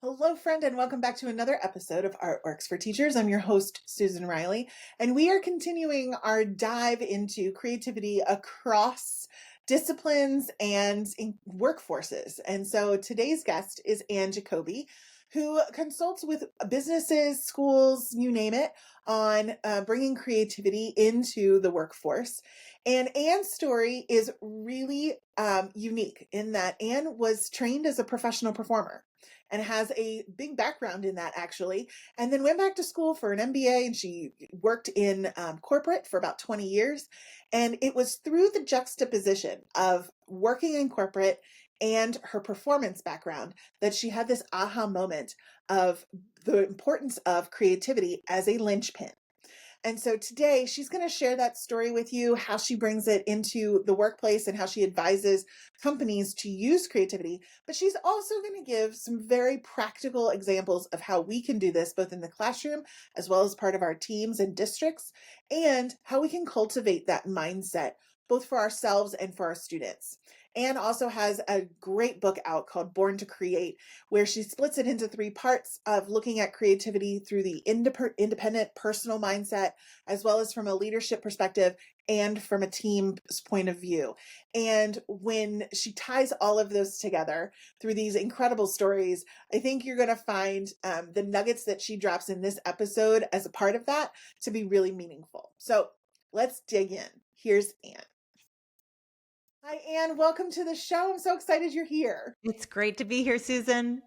Hello, friend, and welcome back to another episode of Artworks for Teachers. I'm your host, Susan Riley, and we are continuing our dive into creativity across disciplines and in workforces. And so today's guest is Jacoby, who consults with businesses, schools, you name it, on bringing creativity into the workforce. And Anne's story is really unique in that Anne was trained as a professional performer and has a big background in that actually, and then went back to school for an MBA, and she worked in corporate for about 20 years. And it was through the juxtaposition of working in corporate and her performance background that she had this aha moment of the importance of creativity as a linchpin. And so today she's going to share that story with you, how she brings it into the workplace and how she advises companies to use creativity. But she's also going to give some very practical examples of how we can do this, both in the classroom as well as part of our teams and districts, and how we can cultivate that mindset both for ourselves and for our students. Anne also has a great book out called Born to Create, where she splits it into three parts of looking at creativity through the independent personal mindset, as well as from a leadership perspective and from a team's point of view. And when she ties all of those together through these incredible stories, I think you're going to find the nuggets that she drops in this episode as a part of that to be really meaningful. So let's dig in. Here's Anne. Hi, Anne. Welcome to the show. I'm so excited you're here. It's great to be here, Susan.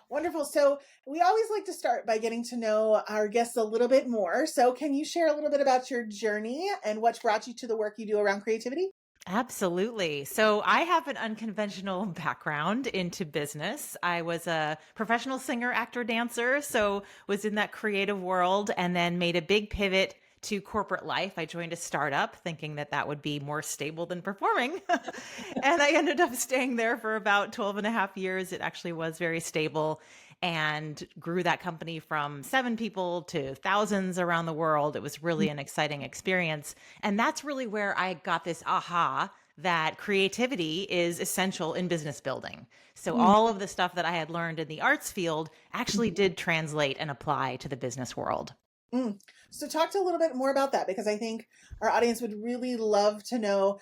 Wonderful. So we always like to start by getting to know our guests a little bit more. So can you share a little bit about your journey and what's brought you to the work you do around creativity? Absolutely. So I have an unconventional background into business. I was a professional singer, actor, dancer, so was in that creative world and then made a big pivot to corporate life. I joined a startup thinking that that would be more stable than performing. And I ended up staying there for about 12 and a half years. It actually was very stable and grew that company from 7 people to thousands around the world. It was really an exciting experience. And that's really where I got this aha that creativity is essential in business building. So all of the stuff that I had learned in the arts field actually did translate and apply to the business world. Mm. So talk to a little bit more about that, because I think our audience would really love to know,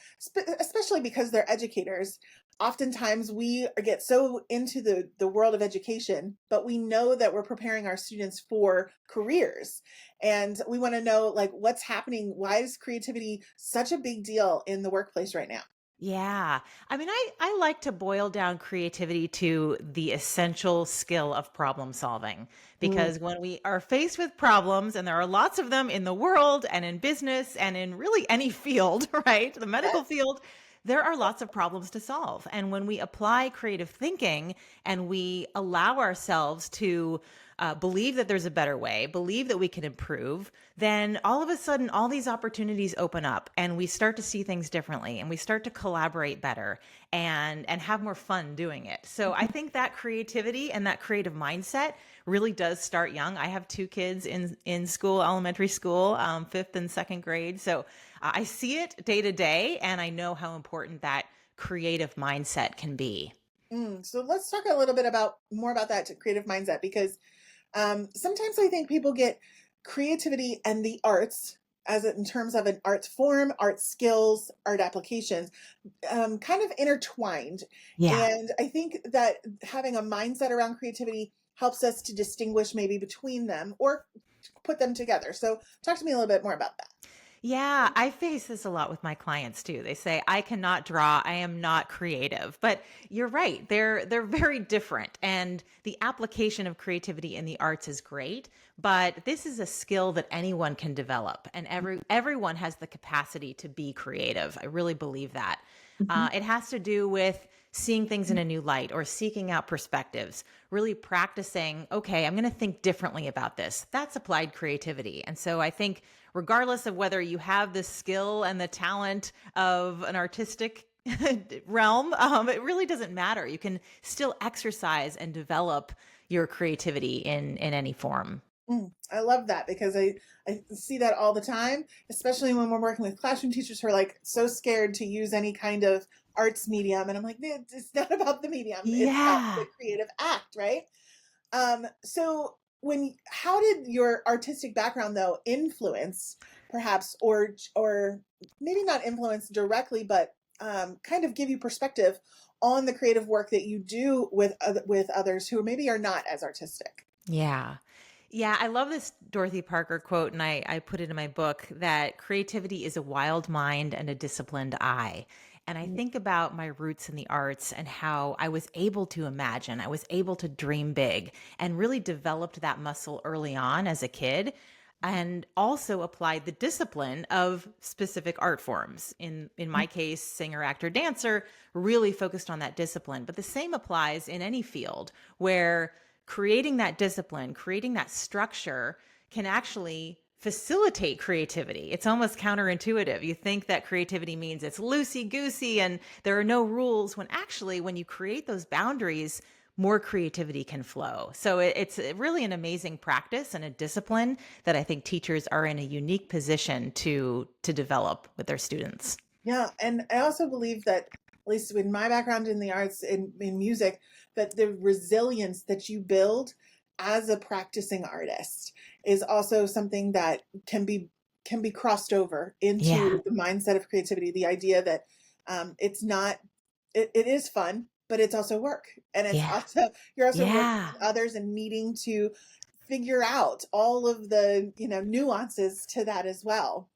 especially because they're educators. Oftentimes we get so into the world of education, but we know that we're preparing our students for careers. And we want to know, like, what's happening. Why is creativity such a big deal in the workplace right now? Yeah. I mean, I like to boil down creativity to the essential skill of problem solving Mm, because when we are faced with problems, and there are lots of them in the world and in business and in really any field, right? The medical yes. field, there are lots of problems to solve. And when we apply creative thinking and we allow ourselves to believe that there's a better way, believe that we can improve, then all of a sudden, all these opportunities open up and we start to see things differently and we start to collaborate better and have more fun doing it. So I think that creativity and that creative mindset really does start young. I have 2 kids in school, elementary school, fifth and second grade. So I see it day to day and I know how important that creative mindset can be. So let's talk a little bit about more about that creative mindset, because sometimes I think people get creativity and the arts as in terms of an art form, art skills, art applications, kind of intertwined. Yeah. And I think that having a mindset around creativity helps us to distinguish maybe between them or put them together. So talk to me a little bit more about that. Yeah, I face this a lot with my clients too. They say, "I cannot draw, I am not creative." But you're right. They're very different. And the application of creativity in the arts is great, but this is a skill that anyone can develop and everyone has the capacity to be creative. I really believe that. It has to do with seeing things in a new light or seeking out perspectives, really practicing, okay, I'm going to think differently about this. That's applied creativity. And so I think regardless of whether you have the skill and the talent of an artistic realm, it really doesn't matter. You can still exercise and develop your creativity in any form. I love that, because I see that all the time, especially when we're working with classroom teachers who are like so scared to use any kind of arts medium. And I'm like, it's not about the medium, it's about the Yeah. creative act, right? So how did your artistic background though influence perhaps, or maybe not influence directly, but kind of give you perspective on the creative work that you do with others who maybe are not as artistic? Yeah. Yeah, I love this Dorothy Parker quote, and I put it in my book that creativity is a wild mind and a disciplined eye. And I Mm. think about my roots in the arts and how I was able to imagine, I was able to dream big and really developed that muscle early on as a kid and also applied the discipline of specific art forms. In my case, singer, actor, dancer, really focused on that discipline. But the same applies in any field where creating that discipline, creating that structure can actually facilitate creativity. It's almost counterintuitive. You think that creativity means it's loosey goosey and there are no rules, when actually, when you create those boundaries, more creativity can flow. So it's really an amazing practice and a discipline that I think teachers are in a unique position to develop with their students. Yeah, and I also believe that, at least with my background in the arts, in music, that the resilience that you build as a practicing artist is also something that can be crossed over Yeah. into the mindset of creativity. The idea that it's not it is fun, but it's also work, and it's Yeah. also you're also working Yeah. with others and needing to figure out all of the nuances to that as well.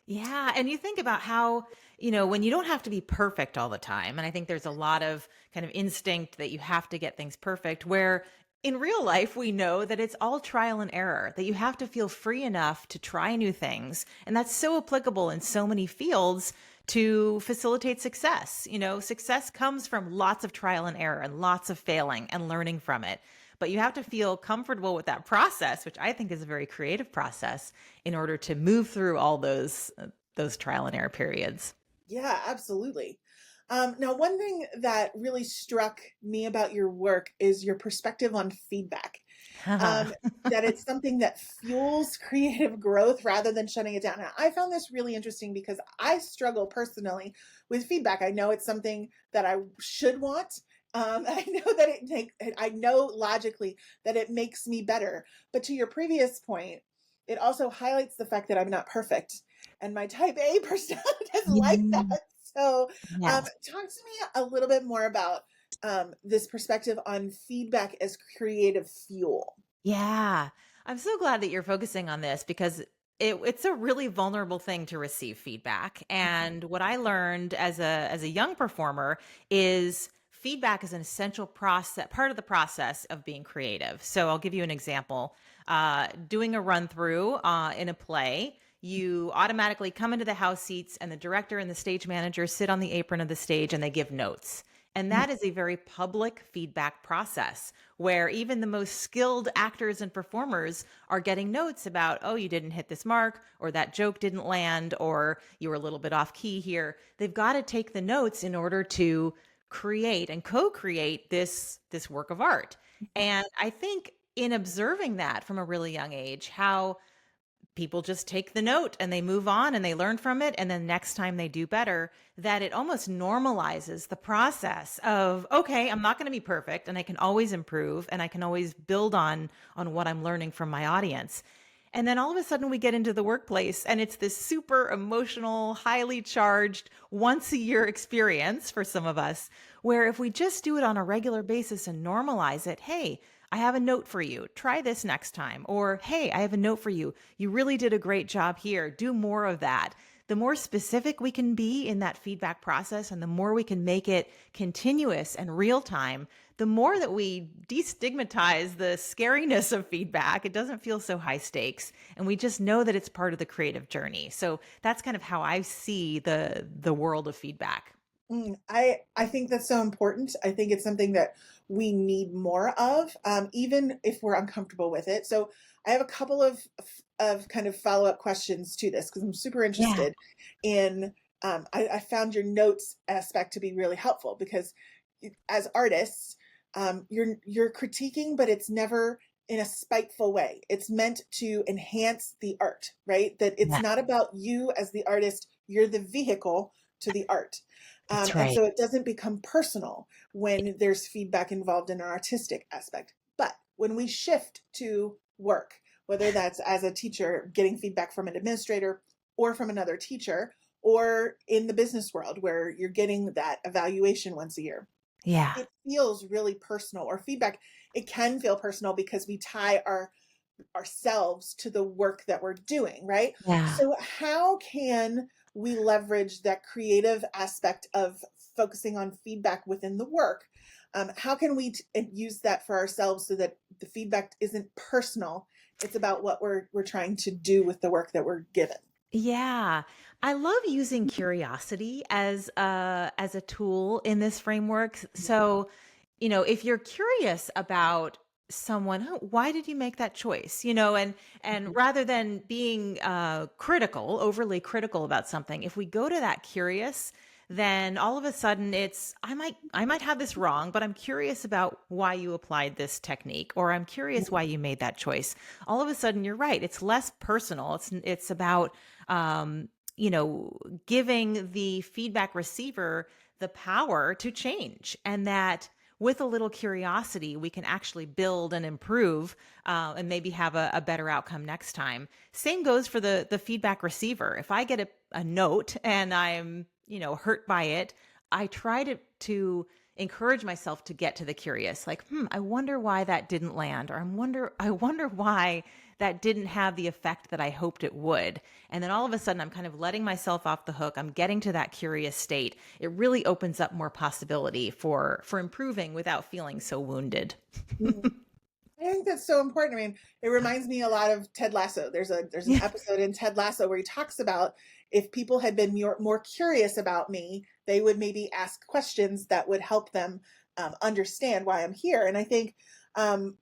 Yeah. And you think about how, when you don't have to be perfect all the time, and I think there's a lot of kind of instinct that you have to get things perfect, where in real life, we know that it's all trial and error, that you have to feel free enough to try new things. And that's so applicable in so many fields to facilitate success. Success comes from lots of trial and error and lots of failing and learning from it. But you have to feel comfortable with that process, which I think is a very creative process in order to move through all those trial and error periods. Yeah, absolutely. Now, one thing that really struck me about your work is your perspective on feedback. Um, that it's something that fuels creative growth rather than shutting it down. And I found this really interesting because I struggle personally with feedback. I know it's something that I should want. I know that I know logically that it makes me better. But to your previous point, it also highlights the fact that I'm not perfect, and my type A personality doesn't like Mhm. that. So, Yes. talk to me a little bit more about this perspective on feedback as creative fuel. Yeah. I'm so glad that you're focusing on this because it's a really vulnerable thing to receive feedback. And what I learned as a young performer is feedback is an essential process, part of the process of being creative. So I'll give you an example. Doing a run through in a play, you automatically come into the house seats, and the director and the stage manager sit on the apron of the stage and they give notes. And that is a very public feedback process where even the most skilled actors and performers are getting notes about, oh, you didn't hit this mark, or that joke didn't land, or you were a little bit off key here. They've got to take the notes in order to create and co-create this work of art. And I think in observing that from a really young age, how people just take the note and they move on and they learn from it, and then next time they do better, that it almost normalizes the process of, okay, I'm not going to be perfect and I can always improve and I can always build on what I'm learning from my audience. And then all of a sudden we get into the workplace and it's this super emotional, highly charged, once a year experience for some of us, where if we just do it on a regular basis and normalize it, hey, I have a note for you. Try this next time. Or, hey, I have a note for you. You really did a great job here. Do more of that. The more specific we can be in that feedback process and the more we can make it continuous and real time, the more that we destigmatize the scariness of feedback. It doesn't feel so high stakes. And we just know that it's part of the creative journey. So that's kind of how I see the world of feedback. I think that's so important. I think it's something that we need more of, even if we're uncomfortable with it. So I have a couple of kind of follow up questions to this because I'm super Yeah. interested in. I found your notes aspect to be really helpful because as artists, you're critiquing, but it's never in a spiteful way. It's meant to enhance the art, right? That it's Yeah. not about you as the artist. You're the vehicle to the art. That's And right. so it doesn't become personal when there's feedback involved in an artistic aspect. But when we shift to work, whether that's as a teacher getting feedback from an administrator or from another teacher, or in the business world where you're getting that evaluation once a year, Yeah. it feels really personal. Or feedback, it can feel personal because we tie ourselves to the work that we're doing, right? Yeah. So how can we leverage that creative aspect of focusing on feedback within the work? How can we use that for ourselves so that the feedback isn't personal? It's about what we're trying to do with the work that we're given. Yeah. I love using curiosity as a tool in this framework. So, if you're curious about someone, "Oh, why did you make that choice?" And rather than being critical, overly critical about something, if we go to that curious, then all of a sudden it's I might have this wrong, but I'm curious about why you applied this technique, or I'm curious why you made that choice. All of a sudden you're right. It's less personal. It's about um, giving the feedback receiver the power to change, and that with a little curiosity, we can actually build and improve, and maybe have a better outcome next time. Same goes for the feedback receiver. If I get a note and I'm, hurt by it, I try to encourage myself to get to the curious, like, I wonder why that didn't land, or I wonder why that didn't have the effect that I hoped it would. And then all of a sudden I'm kind of letting myself off the hook. I'm getting to that curious state. It really opens up more possibility for improving without feeling so wounded. Mhm. I think that's so important. I mean, it reminds me a lot of Ted Lasso. There's an Yeah. episode in Ted Lasso where he talks about if people had been more curious about me, they would maybe ask questions that would help them understand why I'm here. And I think um,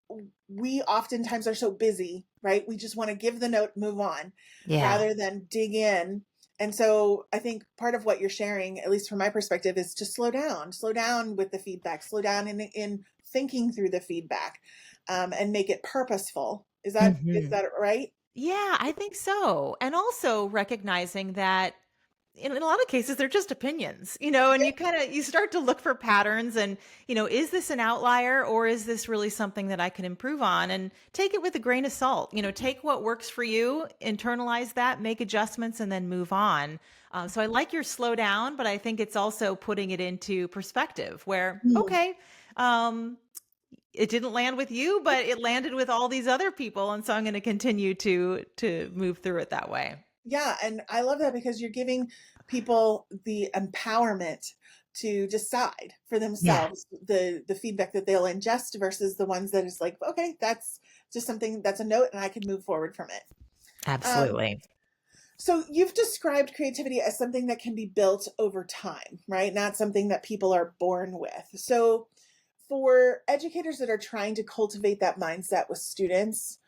we oftentimes are so busy, right? We just want to give the note, move on, Yeah. rather than dig in. And so I think part of what you're sharing, at least from my perspective, is to slow down with the feedback, slow down in thinking through the feedback, and make it purposeful. Is Mhm. that right? Yeah, I think so. And also recognizing that in a lot of cases they're just opinions, and Yeah. you start to look for patterns, and is this an outlier, or is this really something that I can improve on, and take it with a grain of salt. Take what works for you, internalize that, make adjustments, and then move on. So I like your slow down, but I think it's also putting it into perspective where, Mm. okay, um, it didn't land with you, but it landed with all these other people, and so I'm going to continue to move through it that way. Yeah, and I love that because you're giving people the empowerment to decide for Yeah, themselves the feedback that they'll ingest versus the ones that is like, okay, that's just something that's a note and I can move forward from it. Um, absolutely. so you've described creativity as something that can be built over time, right? Not something that people are born with. So for educators that are trying to cultivate that mindset with students,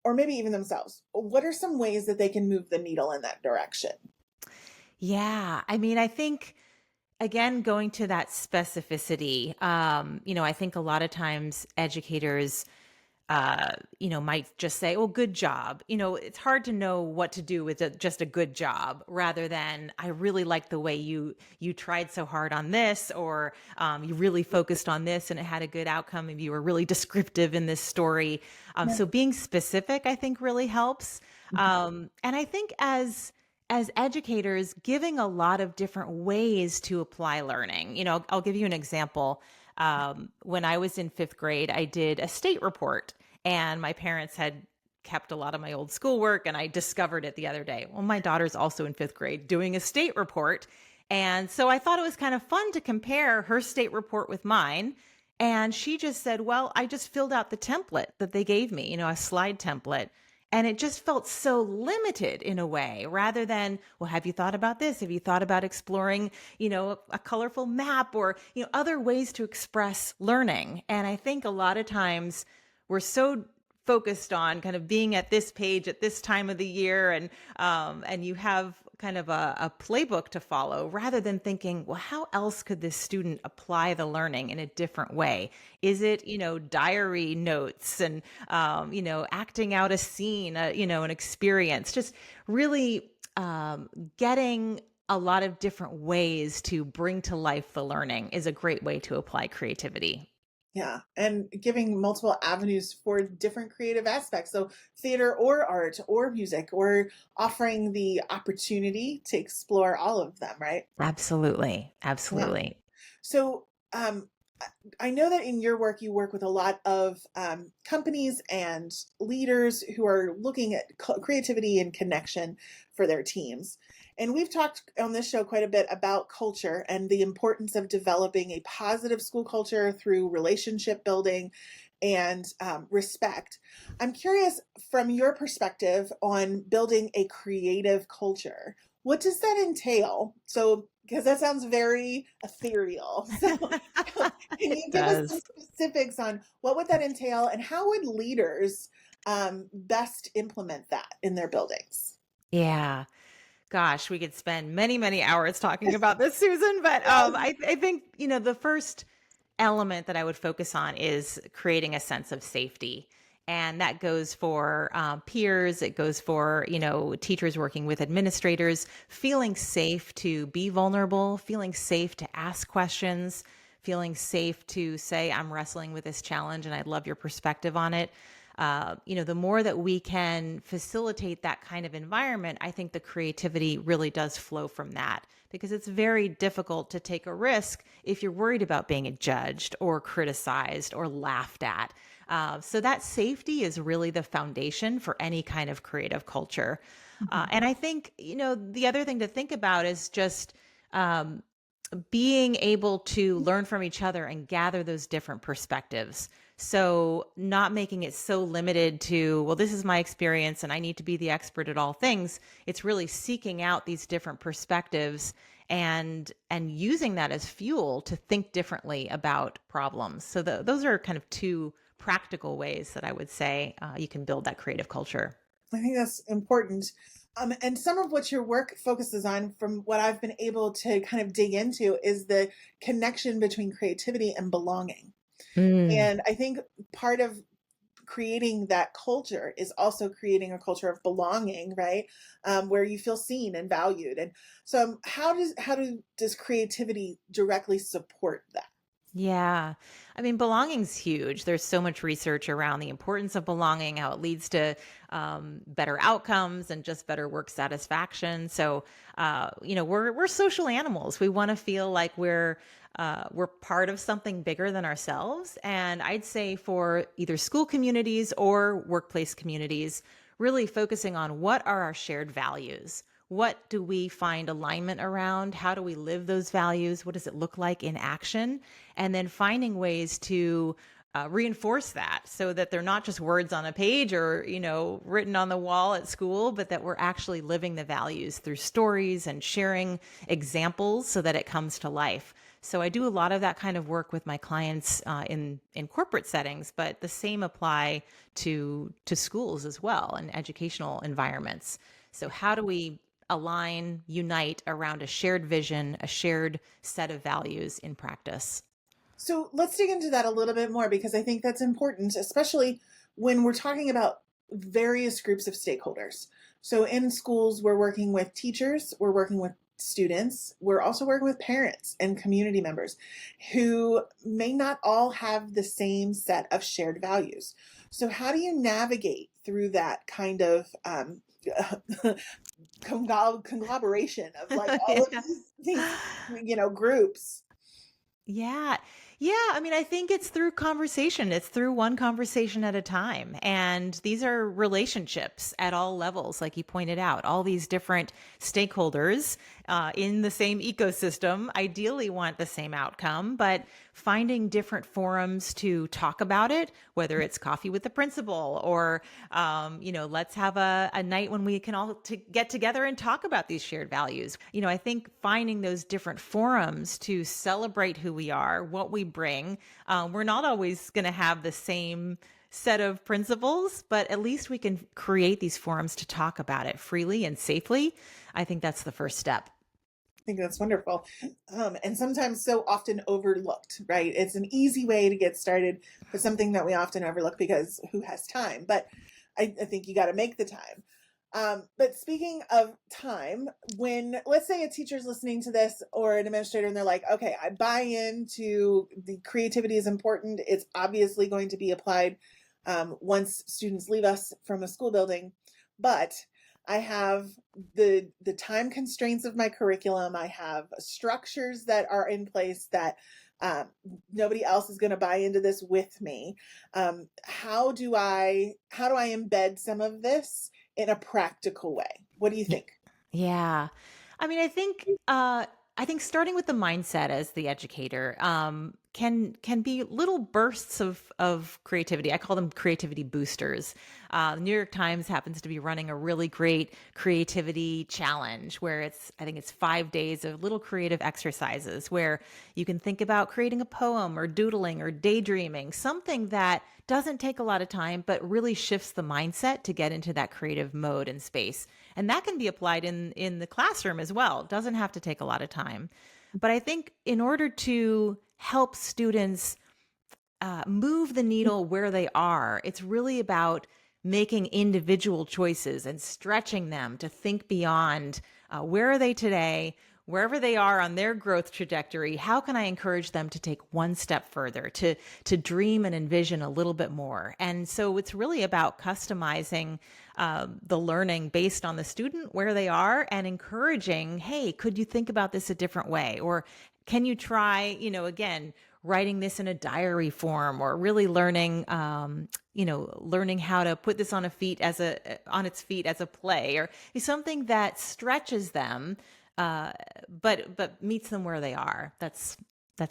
or maybe even themselves, what are some ways that they can move the needle in that direction? Yeah, I mean, I think again, going to that specificity, I think a lot of times educators, might just say, "Oh, good job." It's hard to know what to do with just a good job, rather than, "I really like the way you tried so hard on this," or "You really focused on this and it had a good outcome, and you were really descriptive in this story." Yeah. So being specific, I think, really helps. And I think as educators, giving a lot of different ways to apply learning. I'll give you an example. When I was in fifth grade, I did a state report, and my parents had kept a lot of my old schoolwork, and I discovered it the other day. Well, my daughter's also in fifth grade doing a state report. And so I thought it was kind of fun to compare her state report with mine. And she just said, "Well, I just filled out the template that they gave me, a slide template." And it just felt so limited in a way, rather than, "Well, have you thought about this? Have you thought about exploring, a colorful map, or, other ways to express learning?" And I think a lot of times we're so focused on kind of being at this page at this time of the year, and you have kind of a playbook to follow, rather than thinking, well, how else could this student apply the learning in a different way? Is it, diary notes, and acting out a scene, an experience, just really getting a lot of different ways to bring to life the learning is a great way to apply creativity. Yeah, and giving multiple avenues for different creative aspects. So theater or art or music, or offering the opportunity to explore all of them, right? Absolutely. Yeah. Absolutely. So I know that in your work, you work with a lot of companies and leaders who are looking at creativity and connection for their teams. And we've talked on this show quite a bit about culture and the importance of developing a positive school culture through relationship building and respect. I'm curious, from your perspective on building a creative culture, what does that entail? So, because that sounds very ethereal. So, can you It give us some does. specifics on what would that entail and how would leaders best implement that in their buildings? Yeah. Gosh, we could spend many, many hours talking about this, Susan. But Yes. I think, the first element that I would focus on is creating a sense of safety. And that goes for peers, it goes for, teachers working with administrators, feeling safe to be vulnerable, feeling safe to ask questions, feeling safe to say, I'm wrestling with this challenge and I'd love your perspective on it. The more that we can facilitate that kind of environment, I think the creativity really does flow from that, because it's very difficult to take a risk if you're worried about being judged or criticized or laughed at. So that safety is really the foundation for any kind of creative culture. Mhm. And I think, the other thing to think about is just um, being able to learn from each other and gather those different perspectives. So, not making it so limited to, well, this is my experience and I need to be the expert at all things. It's really seeking out these different perspectives and using that as fuel to think differently about problems. So, those are kind of two practical ways that I would say you can build that creative culture. I think that's important. And some of what your work focuses on, from what I've been able to kind of dig into, is the connection between creativity and belonging. Mm. And I think part of creating that culture is also creating a culture of belonging, right? Where you feel seen and valued. And so, does creativity directly support that? Yeah. I mean, belonging's huge. There's so much research around the importance of belonging, how it leads to better outcomes and just better work satisfaction. So, we're social animals. We want to feel like we're part of something bigger than ourselves. And I'd say for either school communities or workplace communities, really focusing on what are our shared values. What do we find alignment around? How do we live those values? What does it look like in action? And then finding ways to reinforce that so that they're not just words on a page or, written on the wall at school, but that we're actually living the values through stories and sharing examples so that it comes to life. So I do a lot of that kind of work with my clients in corporate settings, but the same apply to schools as well and educational environments. So how do we align, unite around a shared vision, a shared set of values in practice? So let's dig into that a little bit more, because I think that's important, especially when we're talking about various groups of stakeholders. So in schools, we're working with teachers, we're working with students, we're also working with parents and community members who may not all have the same set of shared values. So, how do you navigate through that kind of conglomeration of like all of Yeah. these groups? Yeah. Yeah. I mean, I think it's through conversation. It's through one conversation at a time. And these are relationships at all levels, like you pointed out. All these different stakeholders in the same ecosystem ideally want the same outcome, but finding different forums to talk about it, whether it's coffee with the principal or, let's have a night when we can all get together and talk about these shared values. I think finding those different forums to celebrate who we are, what we bring. We're not always going to have the same set of principles, but at least we can create these forums to talk about it freely and safely. I think that's the first step. I think that's wonderful. And sometimes so often overlooked, right? It's an easy way to get started, but something that we often overlook because who has time? But I think you got to make the time. But speaking of time, when let's say a teacher's listening to this or an administrator and they're like, okay, I buy into the creativity is important. It's obviously going to be applied once students leave us from a school building. But I have the time constraints of my curriculum. I have structures that are in place that um, nobody else is going to buy into this with me. How do I embed some of this in a practical way? What do you Y- think? Yeah. I mean, I think starting with the mindset as the educator can be little bursts of creativity. I call them creativity boosters. The New York Times happens to be running a really great creativity challenge where I think it's 5 days of little creative exercises where you can think about creating a poem or doodling or daydreaming, something that doesn't take a lot of time, but really shifts the mindset to get into that creative mode and space. And that can be applied in the classroom as well. It doesn't have to take a lot of time. But I think in order to help students move the needle where they are, it's really about making individual choices and stretching them to think beyond where are they today, wherever they are on their growth trajectory. How can I encourage them to take one step further, to dream and envision a little bit more? And so it's really about customizing the learning based on the student, where they are, and encouraging, hey, could you think about this a different way? Or can you try, again, writing this in a diary form, or really learning how to put this on its feet as a play, or something that stretches them, but meets them where they are. That's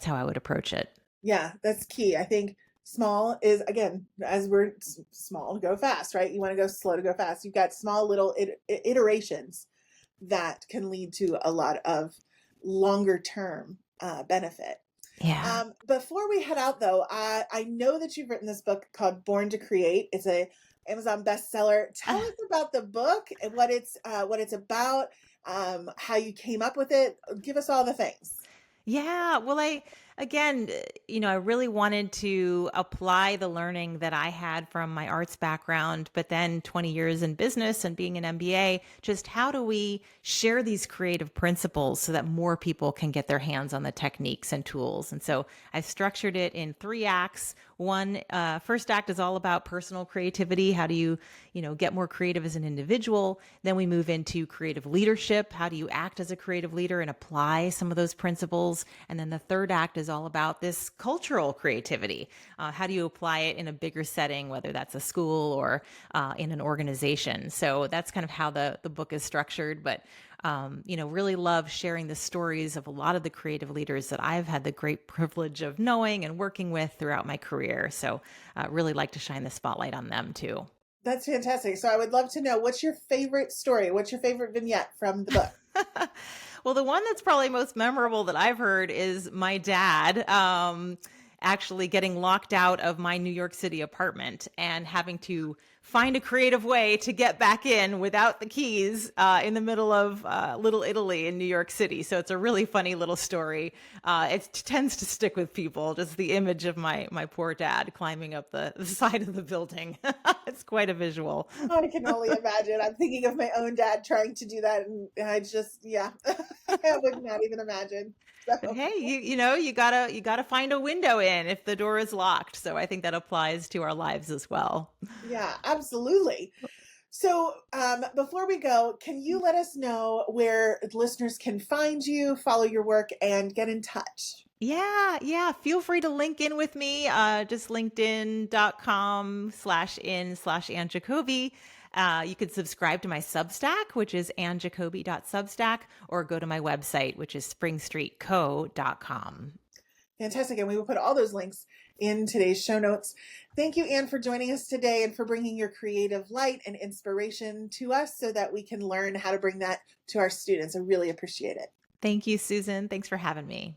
how I would approach it. Yeah, that's key. I think small is, again, as we're small to go fast, right? You want to go slow to go fast. You've got small little iterations that can lead to a lot of longer term benefit. Yeah. Before we head out, though, I know that you've written this book called Born to Create. It's a Amazon bestseller. Tell us about the book and what it's about, how you came up with it. Give us all the things. Yeah, well, again, I really wanted to apply the learning that I had from my arts background, but then 20 years in business and being an MBA, just how do we share these creative principles so that more people can get their hands on the techniques and tools? And so I structured it in 3 acts. First act is all about personal creativity. How do you, get more creative as an individual? Then we move into creative leadership. How do you act as a creative leader and apply some of those principles? And then the third act is all about this cultural creativity. How do you apply it in a bigger setting, whether that's a school or in an organization? So that's kind of how the book is structured. But really love sharing the stories of a lot of the creative leaders that I've had the great privilege of knowing and working with throughout my career. So really like to shine the spotlight on them too. That's fantastic. So I would love to know, what's your favorite story? What's your favorite vignette from the book? Well, the one that's probably most memorable that I've heard is my dad actually getting locked out of my New York City apartment and having to find a creative way to get back in without the keys in the middle of Little Italy in New York City. So it's a really funny little story. It tends to stick with people, just the image of my poor dad climbing up the side of the building. It's quite a visual. I can only imagine. I'm thinking of my own dad trying to do that, and I just, yeah, I would not even imagine. But So, hey, you gotta find a window in if the door is locked. So I think that applies to our lives as well. yeah, absolutely. So, before we go, can you let us know where listeners can find you, follow your work, and get in touch? Yeah, yeah. Feel free to link in with me. Just linkedin.com/in/Ann Jacoby. You could subscribe to my Substack, which is annjacoby.substack, or go to my website, which is springstreetco.com. Fantastic. And we will put all those links in today's show notes. Thank you, Anne, for joining us today and for bringing your creative light and inspiration to us so that we can learn how to bring that to our students. I really appreciate it. Thank you, Susan. Thanks for having me.